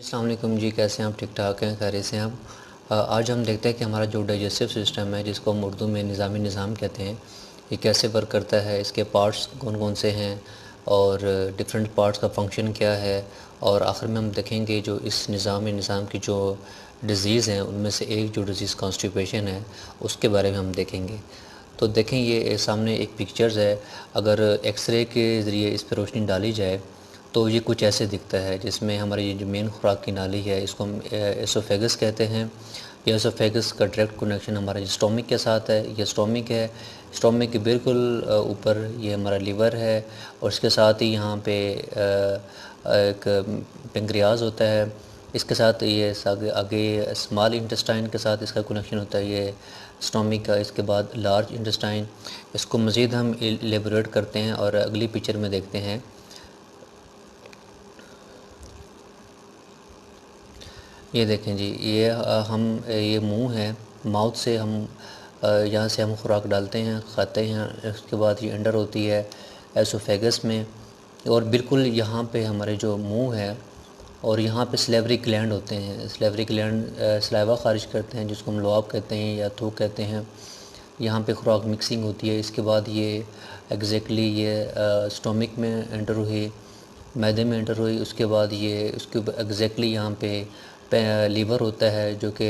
अस्सलाम वालेकुम जी, कैसे हैं आप? ठीक ठाक हैं, खैरियत से हैं आप? आज हम देखते हैं कि हमारा जो डाइजेस्टिव सिस्टम है, जिसको हम उर्दू में निज़ामी निज़ाम कहते हैं, ये कैसे वर्क करता है, इसके पार्ट्स कौन कौन से हैं और डिफरेंट पार्ट्स का फंक्शन क्या है। और आखिर में हम देखेंगे जो इस निज़ामी निज़ाम की जो डिज़ीज़ हैं, उनमें से एक जो डिज़ीज़ कॉन्स्टिपेशन है, उसके बारे में हम देखेंगे। तो देखें, ये सामने एक पिक्चर्स है। अगर एक्सरे के ज़रिए इस पर रोशनी डाली जाए तो ये कुछ ऐसे दिखता है, जिसमें हमारी ये जो मेन खुराक की नाली है, इसको हम एसोफेगस कहते हैं। ये एसोफेगस का डायरेक्ट कनेक्शन हमारे स्टोमिक के साथ है। ये स्टोमिक है, स्टोमिक के बिल्कुल ऊपर ये हमारा लीवर है, और इसके साथ ही यहाँ पे एक पेंक्रियाज होता है। इसके साथ ये आगे आगे स्मॉल इंटेस्टाइन के साथ इसका कनेक्शन होता है, ये स्टोमिक का। इसके बाद लार्ज इंटेस्टाइन, इसको मज़ीद हम एलेबोरेट करते हैं और अगली पिक्चर में देखते हैं। ये देखें जी, ये हम ये मुंह है, माउथ से हम यहाँ से हम खुराक डालते हैं, खाते हैं। उसके बाद ये अंडर होती है एसोफेगस में, और बिल्कुल यहाँ पे हमारे जो मुंह है, और यहाँ पे सलेवरी ग्लैंड होते हैं। सलेवरी ग्लैंड सलाइवा खारिज करते हैं, जिसको हम लुआब कहते हैं या थूक कहते हैं। यहाँ पे खुराक मिक्सिंग होती है। इसके बाद ये एग्जैक्टली ये स्टोमिक में एंटर हुई, मैदे में एंटर हुई। उसके बाद ये उसके एग्जैक्टली यहाँ पे लीवर होता है, जो कि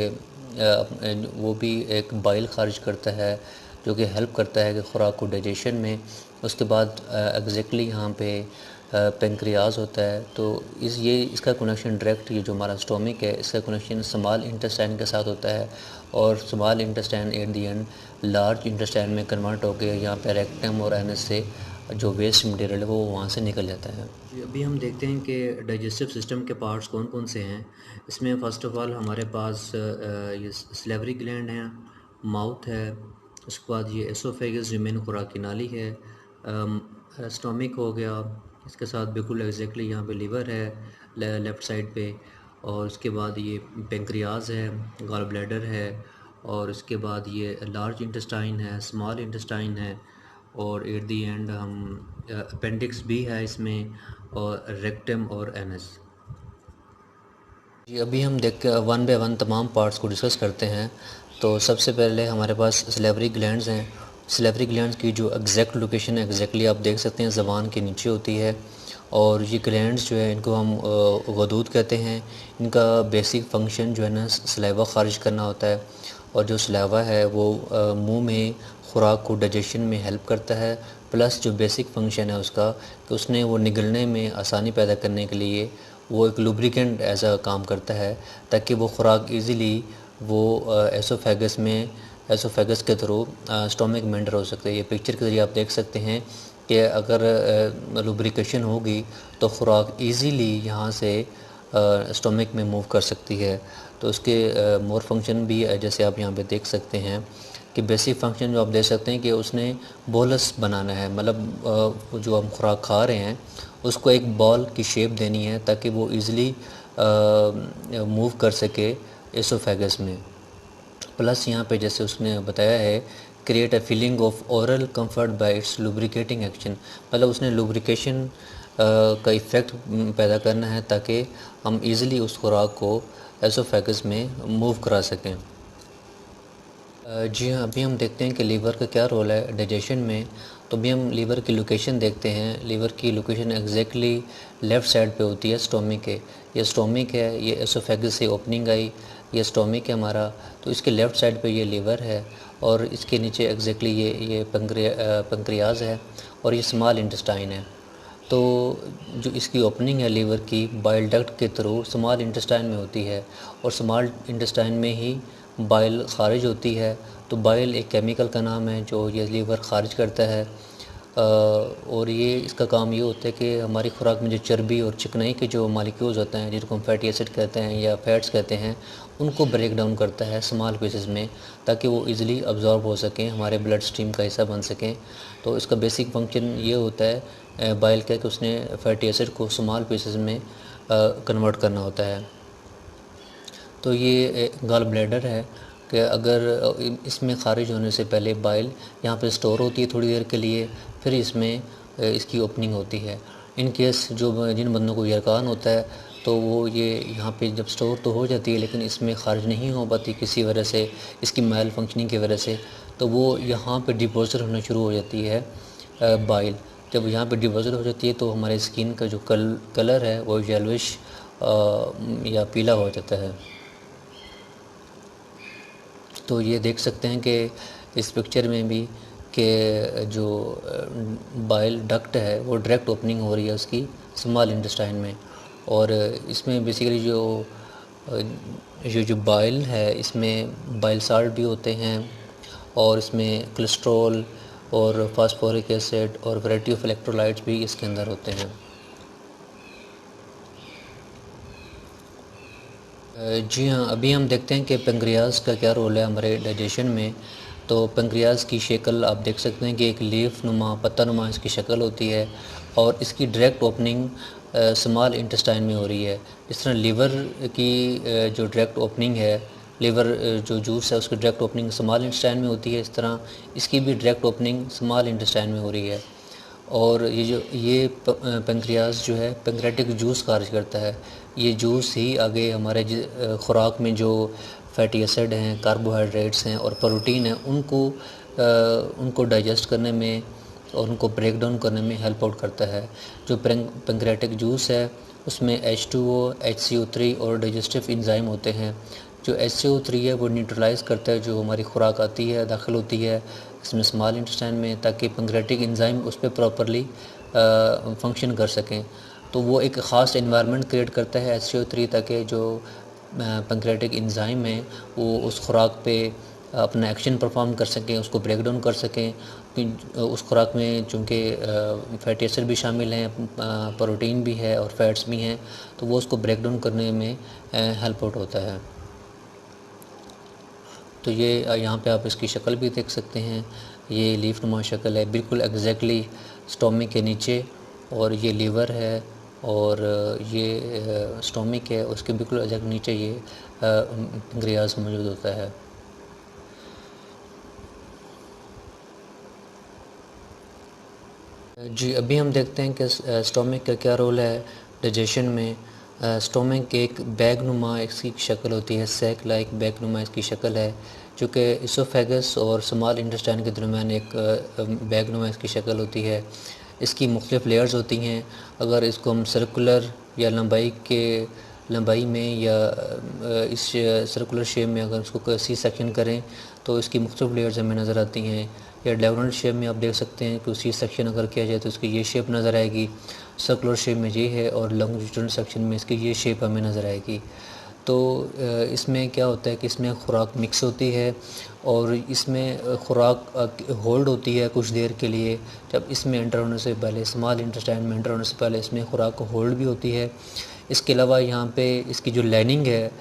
वो भी एक बाइल खारिज करता है, जो कि हेल्प करता है कि ख़ुराक को डाइजेशन में। उसके बाद एग्जैक्टली यहाँ पे पेंक्रियाज होता है। तो इसका कनेक्शन डायरेक्ट, ये जो हमारा स्टोमिक है, इसका कनेक्शन स्मॉल इंटेस्टाइन के साथ होता है, और small intestine at the and large intestine में कन्वर्ट होकर यहाँ पे रेक्टम और एनस से जो वेस्ट मटेरियल है वो वहाँ से निकल जाता है। जी, अभी हम देखते हैं कि डाइजेस्टिव सिस्टम के पार्ट्स कौन कौन से हैं। इसमें फ़र्स्ट ऑफ़ ऑल हमारे पास ये सलेवरी ग्लैंड है, माउथ है। उसके बाद ये एसोफेगस जो मेन खुराक की नाली है, स्टोमिक हो गया। इसके साथ बिल्कुल एग्जैक्टली यहाँ पे लीवर है लेफ़्ट साइड पे, और उसके बाद ये पेंक्रियाज है, गॉल ब्लैडर है, और उसके बाद ये लार्ज इंटेस्टाइन है, स्मॉल इंटेस्टाइन है, और एट दी एंड हम अपेंडिक्स भी है इसमें, और रेक्टम और एनस। जी, अभी हम देख वन बाय वन तमाम पार्ट्स को डिस्कस करते हैं। तो सबसे पहले हमारे पास सलेवरी ग्लैंड्स हैं। सलेवरी ग्लैंड्स की जो एग्जैक्ट लोकेशन है, एग्जैक्टली आप देख सकते हैं, ज़बान के नीचे होती है। और ये ग्लैंड्स जो है, इनको हम गदूद कहते हैं। इनका बेसिक फंक्शन जो है ना, सलाइवा खारिज करना होता है। और जो सलाइवा है वो मुंह में खुराक को डाइजेशन में हेल्प करता है। प्लस जो बेसिक फंक्शन है उसका, कि उसने वो निगलने में आसानी पैदा करने के लिए वो एक लुब्रिकेंट ऐसा काम करता है, ताकि वो खुराक इजीली वो एसोफेगस के थ्रू स्टोमिक में एंटर हो सकते हैं। ये पिक्चर के ज़रिए आप देख सकते हैं कि अगर लुब्रिकेशन होगी तो खुराक इजीली यहाँ से स्टोमिक में मूव कर सकती है। तो उसके मोर फंक्शन भी जैसे आप यहाँ पे देख सकते हैं कि बेसिक फंक्शन जो आप देख सकते हैं कि उसने बोलस बनाना है, मतलब जो हम खुराक खा रहे हैं उसको एक बॉल की शेप देनी है, ताकि वो इजीली मूव कर सके एसोफेगस में। प्लस यहाँ पे जैसे उसने बताया है, create a feeling of oral comfort bye it's lubricating action, मतलब उसने लुब्रिकेशन का इफ़ेक्ट पैदा करना है, ताकि हम इजीली उस खुराक को एसोफेगस में मूव करा सकें। जी हाँ, अभी हम देखते हैं कि लीवर का क्या रोल है डाइजेशन में। तो अभी हम लीवर की लोकेशन देखते हैं। लीवर की लोकेशन एग्जैक्टली लेफ़्ट साइड पे होती है स्टोमिक के। ये स्टोमिक है, ये एसोफेगस से ओपनिंग आई, ये स्टोमिक है हमारा। तो इसके लेफ़्ट साइड पे ये लीवर है, और इसके नीचे एग्जैक्टली ये पेंक्रियाज है, और ये स्मॉल इंटेस्टाइन है। तो जो इसकी ओपनिंग है लीवर की, बाइल डक्ट के थ्रू स्मॉल इंटेस्टाइन में होती है, और स्मॉल इंटेस्टाइन में ही बाइल खारिज होती है। तो बाइल एक केमिकल का नाम है जो ये लीवर खारिज करता है। और ये इसका काम ये होता है कि हमारी खुराक में जो चर्बी और चिकनाई के जो मालिक्यूल्स होते हैं, जिनको हम फैटी एसिड कहते हैं या फैट्स कहते हैं, उनको ब्रेक डाउन करता है स्मॉल पीसेस में, ताकि वो इजीली अब्जॉर्ब हो सकें, हमारे ब्लड स्ट्रीम का हिस्सा बन सकें। तो इसका बेसिक फंक्शन ये होता है बाइल का, कि उसने फैटी एसिड को स्मॉल पीसेस में कन्वर्ट करना होता है। तो ये गॉल ब्लैडर है, कि अगर इसमें ख़ारिज होने से पहले बाइल यहाँ पे स्टोर होती है थोड़ी देर के लिए, फिर इसमें इसकी ओपनिंग होती है। इन केस जो जिन बंदों को यरकान होता है, तो वो ये यहाँ पे जब स्टोर तो हो जाती है लेकिन इसमें ख़ारिज नहीं हो पाती किसी वजह से, इसकी मैल फंक्शनिंग की वजह से, तो वो यहाँ पे डिपॉज़िट होना शुरू हो जाती है बाइल। जब यहाँ पे डिपॉज़िट हो जाती है तो हमारे स्किन का जो कलर है वो येलोइश या पीला हो जाता है। तो ये देख सकते हैं कि इस पिक्चर में भी कि जो बाइल डक्ट है वो डायरेक्ट ओपनिंग हो रही है उसकी स्मॉल इंटेस्टाइन में। और इसमें बेसिकली जो बाइल है इसमें बाइल साल्ट भी होते हैं और इसमें कोलेस्ट्रॉल और फास्फोरिक एसिड और वैरायटी ऑफ इलेक्ट्रोलाइट्स भी इसके अंदर होते हैं। जी हाँ, अभी हम देखते हैं कि पेंक्रियाज का क्या रोल है हमारे डाइजेशन में। तो पेंक्रियाज की शक्ल आप देख सकते हैं कि एक लीफ नुमा पत्ता नुमा इसकी शक्ल होती है और इसकी डायरेक्ट ओपनिंग स्मॉल इंटेस्टाइन में हो रही है। इस तरह लीवर की जो डायरेक्ट ओपनिंग है, लीवर जो जूस है उसकी डायरेक्ट ओपनिंग स्मॉल इंटेस्टाइन में होती है, इस तरह इसकी भी डायरेक्ट ओपनिंग स्मॉल इंटेस्टाइन में हो रही है। और ये पेंक्रियाज जो है पेंक्रेटिक जूस खारिज करता है। ये जूस ही आगे हमारे खुराक में जो फैटी एसिड हैं, कार्बोहाइड्रेट्स हैं और प्रोटीन हैं उनको डाइजेस्ट करने में और उनको ब्रेक डाउन करने में हेल्प आउट करता है। जो पेंक्रेटिक जूस है उसमें H2O, HCO3 और डाइजेस्टिव इंजाइम होते हैं। जो HCO3 है वो न्यूट्रलाइज़ करता है जो हमारी खुराक आती है, दाखिल होती है इसमें स्मॉल इंटेस्टाइन में, ताकि पेंक्रेटिक इंजाइम उस पर प्रॉपरली फंक्शन कर सकें। तो वो एक ख़ास एनवायरनमेंट क्रिएट करता है HCO3 ताकि जो पेंक्रेटिक इंजाइम है वो उस खुराक पे अपना एक्शन परफॉर्म कर सकें, उसको ब्रेक डाउन कर सकें। उस खुराक में चूँकि फैटी एसिड भी शामिल हैं, प्रोटीन भी है और फैट्स भी हैं, तो वो उसको ब्रेक डाउन करने में हेल्प आउट होता है। तो ये यहाँ पे आप इसकी शक्ल भी देख सकते हैं। ये लीफ नुमा शक्ल है बिल्कुल एग्जैक्टली स्टोमिक के नीचे, और ये लीवर है और ये स्टोमिक है, उसके बिल्कुल एग्जैक्ट नीचे ये पेंक्रियाज मौजूद होता है। जी, अभी हम देखते हैं कि स्टोमिक का क्या रोल है डाइजेशन में। स्टोमिक एक बैग नुमा इसकी शक्ल होती है, सैक लाइक बैग नुमा इसकी शक्ल है, जो कि इसोफेगस और स्मॉल इंटेस्टाइन के दरमियान एक बैग नुमा इसकी शक्ल होती है। इसकी मुख्तलिफ लेयर्स होती हैं। अगर इसको हम सर्कुलर या लंबाई में या इस सर्कुलर शेप में अगर इसको सी सेक्शन करें तो इसकी मुख्तलिफ लेयर्स हमें नज़र आती हैं। या डायगोनल शेप में आप देख सकते हैं कि सी सेक्शन अगर किया जाए तो इसकी ये शेप नज़र आएगी, सर्कुलर शेप में ये है, और लॉन्गिट्यूडनल सेक्शन में इसकी ये शेप हमें नज़र आएगी। तो इसमें क्या होता है कि इसमें खुराक मिक्स होती है और इसमें खुराक होल्ड होती है कुछ देर के लिए। जब इसमें एंटर होने से पहले, स्मॉल इंटेस्टाइन में एंटर होने से पहले इसमें खुराक होल्ड भी होती है। इसके अलावा यहाँ पे इसकी जो लाइनिंग है,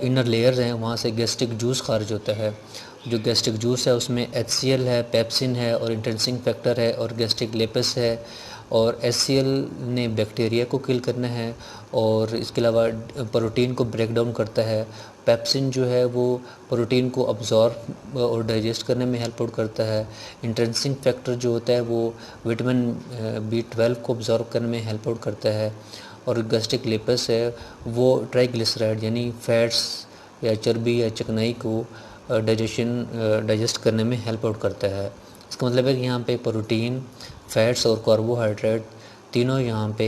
इनर लेयर्स हैं, वहाँ से गैस्ट्रिक जूस खारिज होता है। जो गैस्ट्रिक जूस है उसमें HCl है, पेप्सिन है और इंटेंसिंग फैक्टर है और गैस्ट्रिक लेपस है। और HCl ने बैक्टीरिया को किल करना है और इसके अलावा प्रोटीन को ब्रेक डाउन करता है। पेप्सिन जो है वो प्रोटीन को अब्जॉर्ब और डाइजेस्ट करने में हेल्प आउट करता है। इंटेंसिंग फैक्टर जो होता है वो विटामिन B12 को अब्जॉर्ब करने में हेल्प आउट करता है। और गैस्ट्रिक लेपस है वो ट्राइग्लिसराइड यानी फैट्स या चर्बी या चिकनाई को डाइजेस्ट करने में हेल्प आउट करता है। इसका मतलब है कि यहाँ पे प्रोटीन, फैट्स और कार्बोहाइड्रेट तीनों यहाँ पे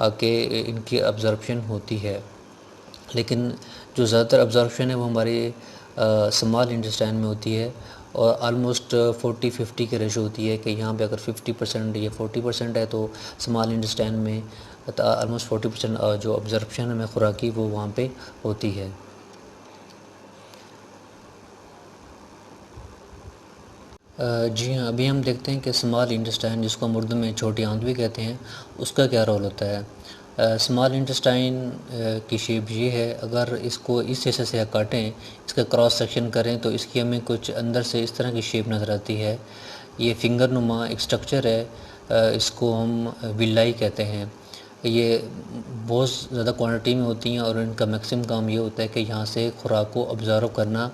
आके इनकी अब्जॉर्प्शन होती है। लेकिन जो ज़्यादातर अब्जॉर्प्शन है वो हमारे स्मॉल इंटेस्टाइन में होती है और आलमोस्ट 40-50 की रेशो होती है कि यहाँ पे अगर 50% या 40% है तो स्मॉल इंटेस्टाइन में आलमोस्ट 40% जो अब्जॉर्प्शन है में खुराकी वो वहाँ पे होती है। जी हाँ, अभी हम देखते हैं कि स्मॉल इंटेस्टाइन, जिसको हम उर्दू में छोटी आंत भी कहते हैं, उसका क्या रोल होता है। स्मॉल इंटेस्टाइन की शेप ये है। अगर इसको इस हिस्से से काटें, इसका क्रॉस सेक्शन करें तो इसकी हमें कुछ अंदर से इस तरह की शेप नज़र आती है। ये फिंगर नुमा एक स्ट्रक्चर है, इसको हम विलाई कहते हैं। ये बहुत ज़्यादा क्वांटिटी में होती हैं और इनका मैक्सिमम काम ये होता है कि यहाँ से खुराक को ऑब्ज़र्व करना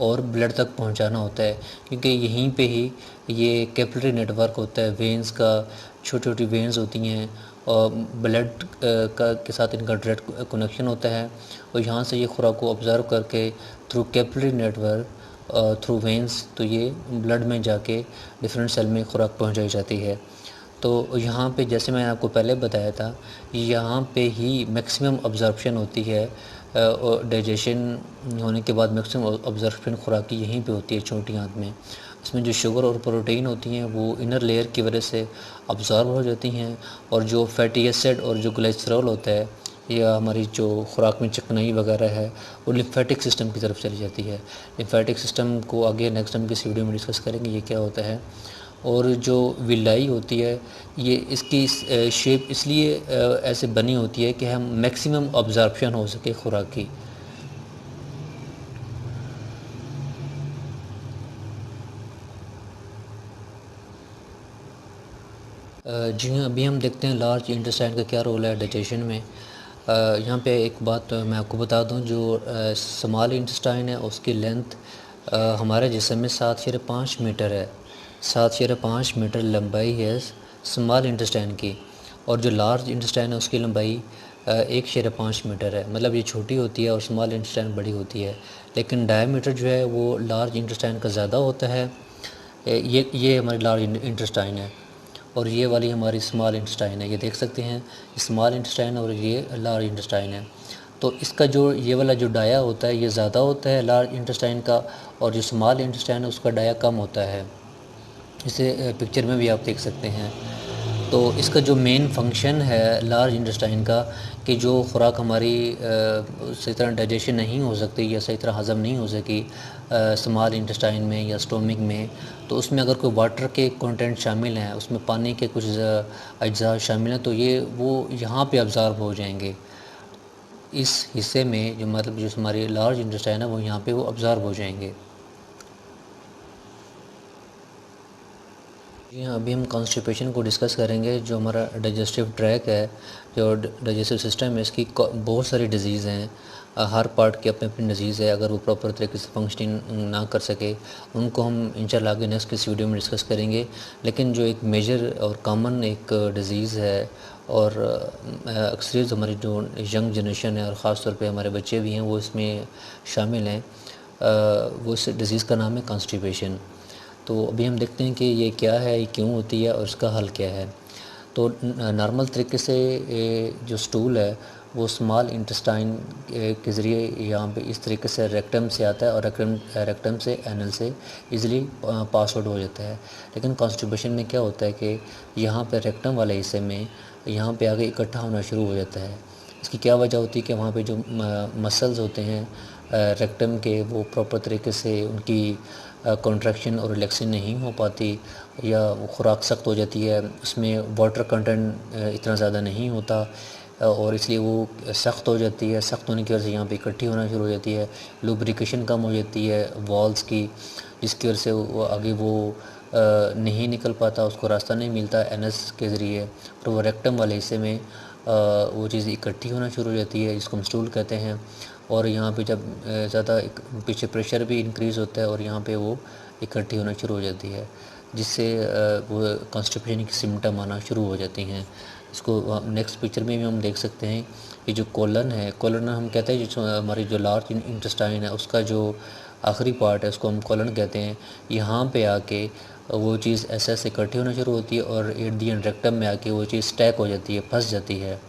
और ब्लड तक पहुँचाना होता है, क्योंकि यहीं पे ही ये कैपिलरी नेटवर्क होता है वेंस का। छोटी छोटी वेंस होती हैं ब्लड का के साथ इनका डायरेक्ट कनेक्शन होता है और यहाँ से ये खुराक को ऑब्ज़र्व करके through capillary network through veins तो ये ब्लड में जाके डिफरेंट सेल में खुराक पहुँचाई जाती है। तो यहाँ पे जैसे मैंने आपको पहले बताया था, यहाँ पे ही मैक्सिमम अब्ज़ॉर्प्शन होती है और डाइजेशन होने के बाद मैक्सिमम अब्ज़ॉर्प्शन खुराक की यहीं पे होती है, छोटी आंत में। इसमें जो शुगर और प्रोटीन होती हैं वो इनर लेयर की वजह से अब्ज़ॉर्ब हो जाती हैं और जो फैटी एसिड और जो ग्लिसरॉल होता है या हमारी जो खुराक में चिकनाई वगैरह है वो लिम्फेटिक सिस्टम की तरफ चली जाती है। लिम्फेटिक सिस्टम को आगे नेक्स्ट टाइम किसी वीडियो में डिस्कस करेंगे ये क्या होता है। और जो विलाई होती है ये इसकी शेप इसलिए ऐसे बनी होती है कि हम मैक्सिमम अब्ज़ॉर्प्शन हो सके खुराक की। जी हाँ, अभी हम देखते हैं लार्ज इंटेस्टाइन का क्या रोल है डाइजेशन में। यहाँ पे एक बात मैं आपको बता दूँ, जो स्मॉल इंटेस्टाइन है उसकी लेंथ हमारे जिस्म में 7.5 मीटर है। 7.5 मीटर लंबाई है स्मॉल इंटेस्टाइन की और जो लार्ज इंटेस्टाइन है उसकी लंबाई 1.5 मीटर है। मतलब ये छोटी होती है और स्मॉल इंटेस्टाइन बड़ी होती है, लेकिन डायमीटर जो है वो लार्ज इंटेस्टाइन का ज़्यादा होता है। ये हमारी लार्ज इंटेस्टाइन है और ये वाली हमारी स्मॉल इंटेस्टाइन है। ये देख सकते हैं स्मॉल इंटेस्टाइन और ये लार्ज इंटेस्टाइन है। तो इसका जो ये वाला जो डाया होता है ये ज़्यादा होता है लार्ज इंटेस्टाइन का और जो स्मॉल इंटेस्टाइन है उसका डाया कम होता है। इसे पिक्चर में भी आप देख सकते हैं। तो इसका जो मेन फंक्शन है लार्ज इंटेस्टाइन का कि जो खुराक हमारी सही तरह डाइजेशन नहीं हो सकती या सही तरह हज़म नहीं हो सकी स्मॉल इंटेस्टाइन में या स्टोमिक में, तो उसमें अगर कोई वाटर के कंटेंट शामिल हैं, उसमें पानी के कुछ अज्जा शामिल हैं, तो ये वो यहाँ पे अब्ज़ॉर्ब हो जाएंगे। इस हिस्से में जो मतलब जो हमारी लार्ज इंटेस्टाइन है वो यहाँ पे वो अब्ज़ॉर्ब हो जाएंगे। जी हाँ, अभी हम कॉन्स्टिपेशन को डिस्कस करेंगे। जो हमारा डाइजेस्टिव ट्रैक है, जो डाइजेस्टिव सिस्टम है, इसकी बहुत सारी डिज़ीज़ हैं। हर पार्ट की अपनी अपनी डिज़ीज़ है। अगर वो प्रॉपर तरीके से फंक्शनिंग ना कर सके उनको हम इंशाल्लाह आगे नेक्स्ट किसी वीडियो में डिस्कस करेंगे। लेकिन जो एक मेजर और कॉमन एक डिज़ीज़ है और अक्सरियत हमारी जो यंग जनरेशन है और ख़ास तौर पे हमारे बच्चे भी हैं वो इसमें शामिल हैं, वो इस डिज़ीज़ का नाम है कॉन्स्टिपेशन। तो अभी हम देखते हैं कि ये क्या है, ये क्यों होती है और इसका हल क्या है। तो नॉर्मल तरीके से जो स्टूल है वो स्मॉल इंटेस्टाइन के ज़रिए यहाँ पे इस तरीके से रेक्टम से आता है और रेक्टम से एनल से इजीली पास आउट हो जाता है। लेकिन कॉन्स्टिपेशन में क्या होता है कि यहाँ पे रेक्टम वाले हिस्से में यहाँ पे आगे इकट्ठा होना शुरू हो जाता है। इसकी क्या वजह होती है कि वहाँ पे जो मसल्स होते हैं रेक्टम के वो प्रॉपर तरीके से उनकी कॉन्ट्रैक्शन और रिलैक्सेशन नहीं हो पाती या वो खुराक सख्त हो जाती है, उसमें वाटर कंटेंट इतना ज़्यादा नहीं होता और इसलिए वो सख्त हो जाती है। सख्त होने की वजह से यहाँ पे इकट्ठी होना शुरू हो जाती है, लुब्रिकेशन कम हो जाती है वॉल्स की, जिसकी वजह से वो आगे वो नहीं निकल पाता, उसको रास्ता नहीं मिलता एनस के ज़रिए और वो रेक्टम वाले हिस्से में वो चीज़ इकट्ठी होना शुरू हो जाती है, जिसको हम स्टूल कहते हैं। और यहाँ पे जब ज़्यादा पीछे प्रेशर भी इंक्रीज़ होता है और यहाँ पे वो इकट्ठी होना शुरू हो जाती है, जिससे वो कॉन्स्टिपेशन की सिम्टम आना शुरू हो जाती हैं। इसको नेक्स्ट पिक्चर में भी हम देख सकते हैं कि जो कोलन है, कोलन हम कहते हैं जो हमारी जो लार्ज इंटेस्टाइन है उसका जो आखिरी पार्ट है उसको हम कोलन कहते हैं। यहाँ पे आके वो चीज़ ऐसे ऐसे इकट्ठी होना शुरू होती है और एट दी एंड रेक्टम में आके वो चीज़ स्टैक हो जाती है, फंस जाती है।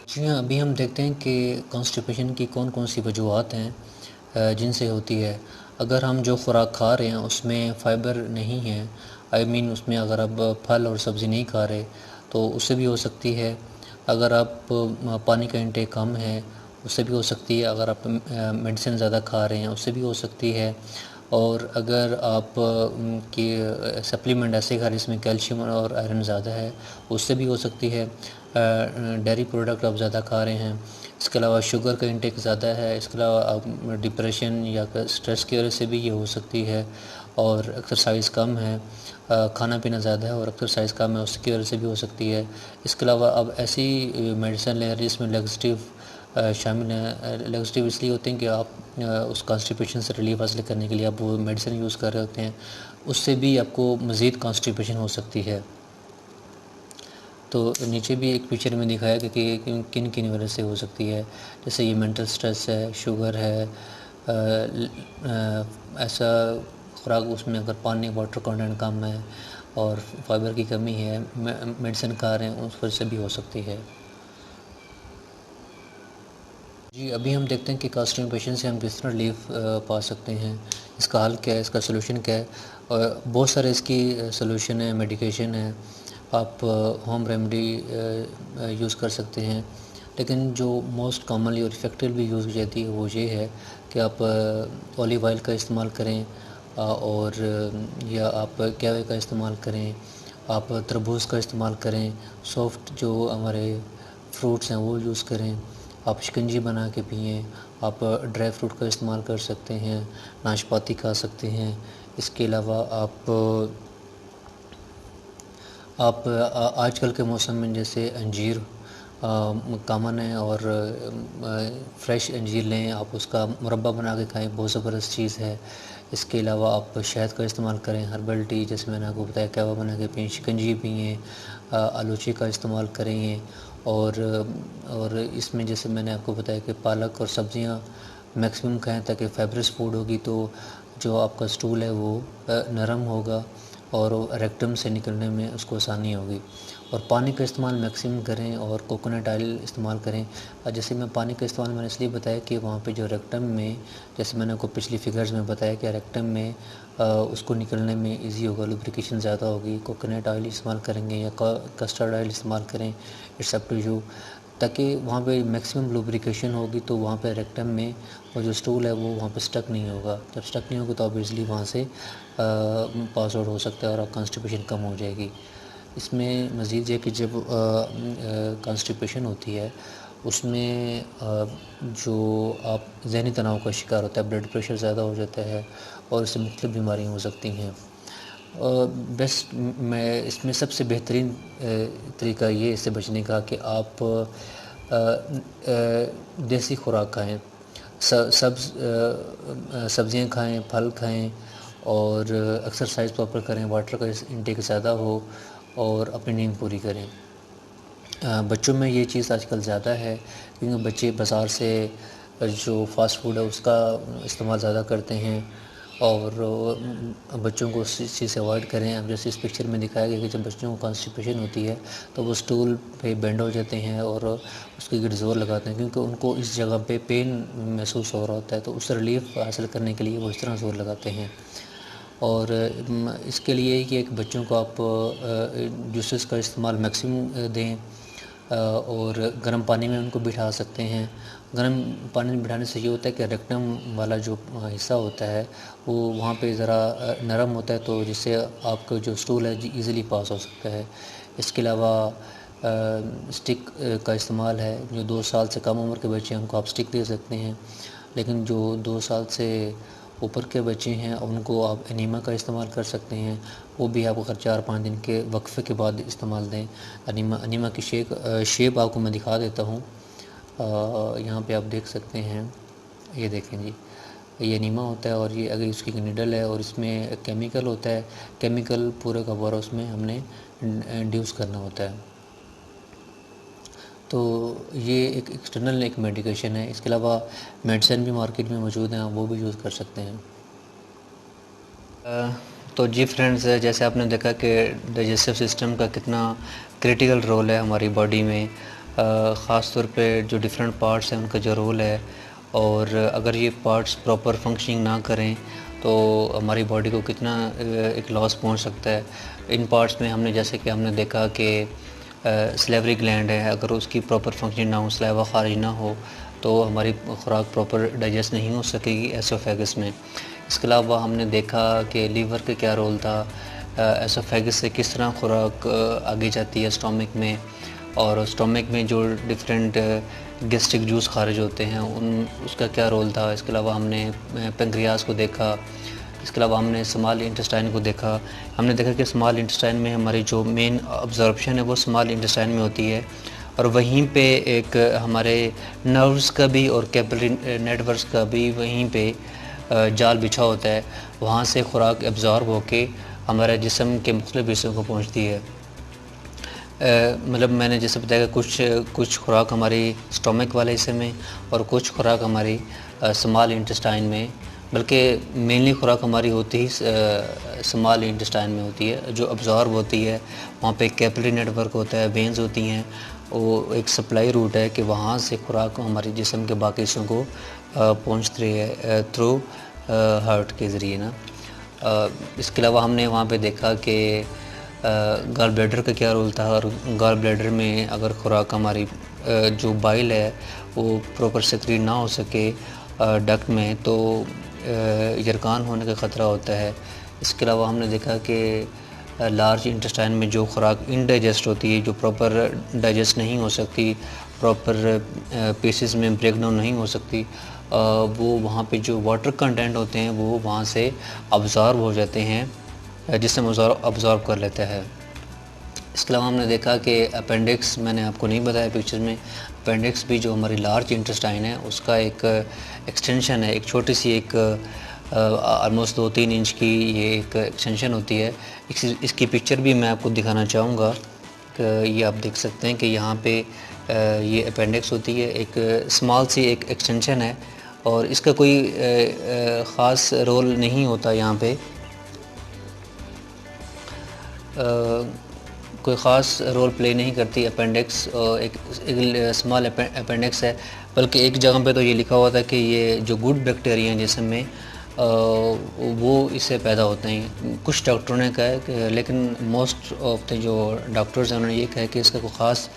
जी हाँ, अभी हम देखते हैं कि कॉन्स्टिपेशन की कौन कौन सी वजूहत हैं जिनसे होती है। अगर हम जो खुराक खा रहे हैं उसमें फ़ाइबर नहीं है, आई मीन उसमें अगर आप फल और सब्ज़ी नहीं खा रहे तो उससे भी हो सकती है। अगर आप पानी का इंटेक कम है उससे भी हो सकती है। अगर आप मेडिसिन ज़्यादा खा रहे हैं उससे भी हो सकती है। और अगर आप कि सप्लीमेंट ऐसे खा रहे जिसमें कैल्शियम और आयरन ज़्यादा है उससे भी हो सकती है। डेयरी प्रोडक्ट आप ज़्यादा खा रहे हैं, इसके अलावा शुगर का इंटेक ज़्यादा है, इसके अलावा आप डिप्रेशन या स्ट्रेस की वजह से भी ये हो सकती है। और एक्सरसाइज कम है, खाना पीना ज़्यादा है और एक्सरसाइज कम है, उसकी वजह से भी हो सकती है। इसके अलावा अब ऐसी मेडिसिन ले रही है जिसमें लैक्सेटिव शामिल हैं। लैक्सेटिव इसलिए होते हैं कि आप उस कॉन्स्टिपेशन से रिलीफ हासिल करने के लिए आप वो मेडिसिन यूज़ कर रहे होते हैं, उससे भी आपको मज़ीद कॉन्स्टिपेशन हो सकती है। तो नीचे भी एक पिक्चर में दिखाया कि किन किन वजह से हो सकती है, जैसे ये मेंटल स्ट्रेस है, शुगर है, ऐसा खुराक उसमें अगर पानी वाटर कंटेंट कम है और फाइबर की कमी है, मेडिसिन खा रहे हैं, उस वजह से भी हो सकती है। जी, अभी हम देखते हैं कि कॉन्स्टिपेशन से हम किस तरह रिलीफ पा सकते हैं, इसका हल क्या है, इसका सलूशन क्या है। और बहुत सारे इसकी सलूशन है, मेडिकेशन है, आप होम रेमेडी यूज़ कर सकते हैं। लेकिन जो मोस्ट कॉमनली और इफ़ेक्टिव भी यूज़ की जाती है वो ये है कि आप ऑलिव ऑयल का इस्तेमाल करें, और या आप कहवे का इस्तेमाल करें, आप तरबूज का इस्तेमाल करें, सॉफ्ट जो हमारे फ्रूट्स हैं वो यूज़ करें, आप शिकंजी बना के पिएँ, आप ड्राई फ्रूट का इस्तेमाल कर सकते हैं, नाशपाती खा सकते हैं। इसके अलावा आप आजकल के मौसम में जैसे अंजीर कॉमन है, और फ्रेश अंजीर लें, आप उसका मुरब्बा बना के खाएं, बहुत ज़बरदस्त चीज़ है। इसके अलावा आप शहद का इस्तेमाल करें, हर्बल टी जैसे मैंने आपको बताया, कहवा बना के पिएँ, शिकंजी पिएँ, आलूची का इस्तेमाल करें। और इसमें जैसे मैंने आपको बताया कि पालक और सब्ज़ियाँ मैक्सिमम खाएं, ताकि फाइब्रस फूड होगी तो जो आपका स्टूल है वो नरम होगा और रेक्टम से निकलने में उसको आसानी होगी। और पानी का इस्तेमाल मैक्सिमम करें और कोकोनट ऑयल इस्तेमाल करें। जैसे मैं पानी का इस्तेमाल मैंने इसलिए बताया कि वहाँ पे जो रेक्टम में, जैसे मैंने आपको पिछली फिगर्स में बताया कि रेक्टम में उसको निकलने में इजी होगा, लुब्रिकेशन ज़्यादा होगी। कोकोनट ऑयल इस्तेमाल करेंगे या कस्टर्ड ऑयल इस्तेमाल करें, इट्स अप टू यू, ताकि वहाँ पे मैक्सिमम लुब्रिकेशन होगी, तो वहाँ पे रेक्टम में और जो स्टूल है वो वहाँ पे स्टक नहीं होगा। जब स्टक नहीं होगा तो आप इजली वहाँ से पास आउट हो सकता है और आप कॉन्स्टिपेशन कम हो जाएगी। इसमें मज़ीद ये कि जब कॉन्स्टिपेशन होती है उसमें जो आप ज़हनी तनाव का शिकार होता है, ब्लड प्रेशर ज़्यादा हो जाता है और इससे मुख्तलिफ़ बीमारियाँ हो सकती हैं। बेस्ट मैं इसमें सबसे बेहतरीन तरीका ये इससे बचने का कि आप देसी खुराक खाएँ, सब्ज़ियाँ खाएँ, फल खाएँ, और एक्सरसाइज प्रॉपर करें, वाटर का इंटेक ज़्यादा हो, और अपनी नींद पूरी करें। बच्चों में ये चीज़ आजकल ज़्यादा है क्योंकि बच्चे बाज़ार से जो फ़ास्ट फूड है उसका इस्तेमाल ज़्यादा करते हैं, और बच्चों को उस चीज़ से अवॉइड करें। अब जैसे इस पिक्चर में दिखाया गया कि जब बच्चों को कॉन्स्टिपेशन होती है तो वो स्टूल पे बेंड हो जाते हैं और उसके गिर ज़ोर लगाते हैं, क्योंकि उनको इस जगह पे पेन महसूस हो रहा होता है, तो उससे रिलीफ हासिल करने के लिए वो इस तरह ज़ोर लगाते हैं। और इसके लिए कि एक बच्चों को आप जूसेस का इस्तेमाल मैक्सिमम दें, और गर्म पानी में उनको बिठा सकते हैं। गर्म पानी में बिठाने से ये होता है कि रेक्टम वाला जो हिस्सा होता है वो वहाँ पे ज़रा नरम होता है, तो जिससे आपका जो स्टूल है ईज़िली पास हो सकता है। इसके अलावा स्टिक का इस्तेमाल है, जो 2 साल से कम उम्र के बच्चे हैं उनको आप स्टिक दे सकते हैं, लेकिन जो 2 साल से ऊपर के बच्चे हैं उनको आप एनीमा का इस्तेमाल कर सकते हैं। वो भी आप अगर 4-5 दिन के वक्फे के बाद इस्तेमाल दें। एनीमा की शेप आपको मैं दिखा देता हूँ। यहाँ पे आप देख सकते हैं, ये देखें जी, ये एनीमा होता है, और ये अगर इसकी नीडल है और इसमें केमिकल होता है, केमिकल पूरे का पूरा उसमें हमने इंड्यूस करना होता है। तो ये एक एक्सटर्नल एक मेडिकेशन है। इसके अलावा मेडिसिन भी मार्केट में मौजूद हैं, आप वो भी यूज़ कर सकते हैं। तो जी फ्रेंड्स, जैसे आपने देखा कि डाइजेस्टिव सिस्टम का कितना क्रिटिकल रोल है हमारी बॉडी में, ख़ास तौर पे जो डिफरेंट पार्ट्स हैं उनका जो रोल है, और अगर ये पार्ट्स प्रॉपर फंक्शनिंग ना करें तो हमारी बॉडी को कितना एक लॉस पहुंच सकता है। इन पार्ट्स में हमने जैसे कि हमने देखा कि सलेवरी ग्लैंड है, अगर उसकी प्रॉपर फंक्शनिंग ना हो, सलाइवा खारिज ना हो, तो हमारी खुराक प्रॉपर डाइजेस्ट नहीं हो सकेगी एसोफेगस में। इसके अलावा हमने देखा कि लीवर का क्या रोल था, एसोफेगस से किस तरह खुराक आगे जाती है स्टोमिक में, और स्टोमिक में जो डिफरेंट गैस्ट्रिक जूस खारिज होते हैं उसका क्या रोल था। इसके अलावा हमने पेंक्रियाज को देखा। इसके अलावा हमने स्मॉल इंटेस्टाइन को देखा। हमने देखा कि स्मॉल इंटेस्टाइन में हमारी जो मेन अब्जॉर्प्शन है वो स्मॉल इंटेस्टाइन में होती है, और वहीं पे एक हमारे नर्व्स का भी और कैपिलरी नेटवर्क्स का भी वहीं पे जाल बिछा होता है, वहाँ से खुराक एब्ज़ॉर्ब होके हमारे जिस्म के मुख्तलिफ़ हिस्सों को पहुँचती है। मतलब मैंने जैसे बताया कि कुछ खुराक हमारी स्टमक वाले हिस्से में और कुछ खुराक हमारी स्मॉल इंटेस्टाइन में, बल्कि मेनली खुराक हमारी होती ही स्मॉल इंटेस्टाइन में होती है, जो अब्ज़ॉर्ब होती है। वहाँ पे कैपिलरी नेटवर्क होता है, वेन्स होती हैं, वो एक सप्लाई रूट है कि वहाँ से खुराक हमारे जिस्म के बाकी हिस्सों को पहुँचती है थ्रू हार्ट के ज़रिए ना। इसके अलावा हमने वहाँ पे देखा कि गॉल ब्लैडर का क्या रोल था, और गॉल ब्लैडर में अगर खुराक हमारी जो बाइल है वो प्रॉपर सेक्रीट ना हो सके डक्ट में, तो यरकान होने का ख़तरा होता है। इसके अलावा हमने देखा कि लार्ज इंटेस्टाइन में जो खुराक इनडाइजेस्ट होती है, जो प्रॉपर डाइजेस्ट नहीं हो सकती, प्रॉपर पीसेस में ब्रेक डाउन नहीं हो सकती, वो वहाँ पे जो वाटर कंटेंट होते हैं वो वहाँ से अब्ज़ॉर्ब हो जाते हैं, जिससे अब्ज़ॉर्ब कर लेता है। इसके अलावा हमने देखा कि अपेंडिक्स, मैंने आपको नहीं बताया पिक्चर में, अपेंडिक्स भी जो हमारी लार्ज इंटेस्टाइन है उसका एक एक्सटेंशन है, एक छोटी सी एक ऑलमोस्ट 2-3 इंच की ये एक एक्सटेंशन होती है। इसकी पिक्चर भी मैं आपको दिखाना चाहूँगा कि ये आप देख सकते हैं कि यहाँ पे ये अपेंडिक्स होती है, एक स्मॉल सी एक एक्सटेंशन है, और इसका कोई ख़ास रोल नहीं होता यहाँ पे, कोई ख़ास रोल प्ले नहीं करती अपेंडिक्स। एक स्मॉल अपेंडिक्स है, बल्कि एक जगह पे तो ये लिखा हुआ था कि ये जो गुड बैक्टीरिया हैं जिस्म में वो इससे पैदा होते हैं। कुछ डॉक्टरों ने कहा है कि, लेकिन मोस्ट ऑफ द जो डॉक्टर्स हैं उन्होंने ये कहा कि इसका कोई ख़ास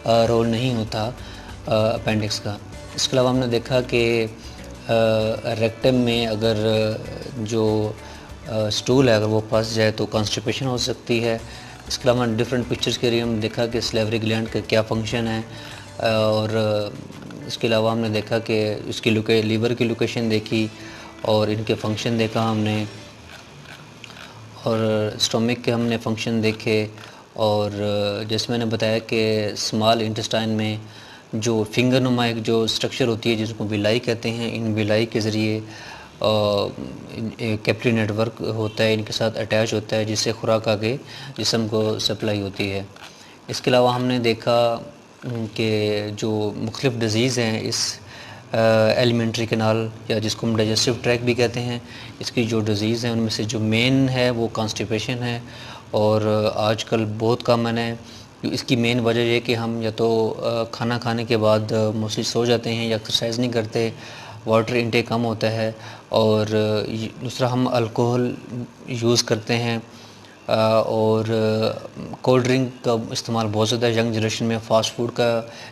रोल नहीं होता अपेंडिक्स का। इसके अलावा हमने देखा कि रेक्टम में अगर जो स्टूल है अगर वो फंस जाए तो कॉन्स्टिपेशन हो सकती है। इसके अलावा डिफरेंट पिक्चर्स के लिए हमने देखा कि सलेवरी ग्लैंड का क्या फंक्शन है, और इसके अलावा हमने देखा कि इसकी लीवर की लोकेशन देखी और इनके फंक्शन देखा हमने, और स्टमक के हमने फंक्शन देखे। और जैसे मैंने बताया कि स्मॉल इंटेस्टाइन में जो फिंगर नुमा एक जो स्ट्रक्चर होती है जिसको विलाई कहते हैं, इन विलाई के ज़रिए कैपिलरी नेटवर्क होता है, इनके साथ अटैच होता है, जिससे खुराक आगे जिस्म को सप्लाई होती है। इसके अलावा हमने देखा कि जो मुख्तलिफ़ डिज़ीज़ हैं इस एलिमेंट्री कैनाल या जिसको हम डाइजेस्टिव ट्रैक भी कहते हैं, इसकी जो डिज़ीज़ हैं उनमें से जो मेन है वो कॉन्स्टिपेशन है, और आजकल बहुत कॉमन है। इसकी मेन वजह ये कि हम या तो खाना खाने के बाद मोस्टली सो जाते हैं या एक्सरसाइज नहीं करते, वाटर इनटेक कम होता है, और दूसरा हम अल्कोहल यूज़ करते हैं, और कोल्ड ड्रिंक का इस्तेमाल बहुत ज़्यादा है, यंग जनरेशन में फ़ास्ट फूड का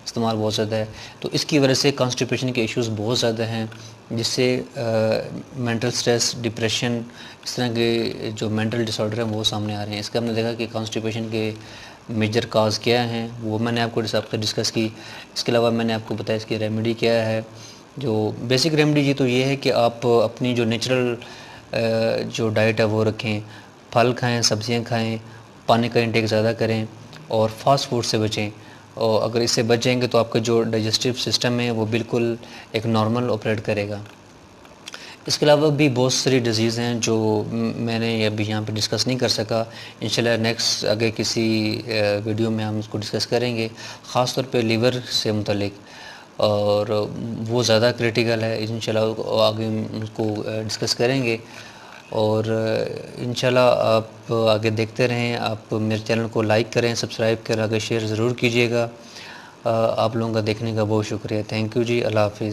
इस्तेमाल बहुत ज़्यादा है। तो इसकी वजह से कॉन्स्टिपेशन के इश्यूज़ बहुत ज़्यादा हैं, जिससे मेंटल स्ट्रेस, डिप्रेशन, इस तरह के जो मेंटल डिसऑर्डर हैं वो सामने आ रहे हैं। इसका हमने देखा कि कॉन्स्टिपेशन के मेजर काज क्या हैं वो मैंने आपको डिस्कस की। इसके अलावा मैंने आपको बताया इसकी रेमेडी क्या है। जो बेसिक रेमेडी जी तो ये है कि आप अपनी जो नेचुरल जो डाइट है वो रखें, फल खाएं, सब्जियां खाएं, पानी का इंटेक ज़्यादा करें और फास्ट फूड से बचें। और अगर इससे बच जाएंगे तो आपका जो डाइजेस्टिव सिस्टम है वो बिल्कुल एक नॉर्मल ऑपरेट करेगा। इसके अलावा भी बहुत सारी डिज़ीज़ हैं जो मैंने अभी यहाँ पे डिस्कस नहीं कर सका। इंशाल्लाह नेक्स्ट आगे किसी वीडियो में हम इसको डिस्कस करेंगे, ख़ास तौर पे लीवर से मुतल्लिक, और वो ज़्यादा क्रिटिकल है। इंशाल्लाह आगे उसको डिस्कस करेंगे, और इंशाल्लाह आप आगे देखते रहें। आप मेरे चैनल को लाइक करें, सब्सक्राइब करें, आगे शेयर ज़रूर कीजिएगा। आप लोगों का देखने का बहुत शुक्रिया। थैंक यू जी। अल्लाह हाफ़िज़।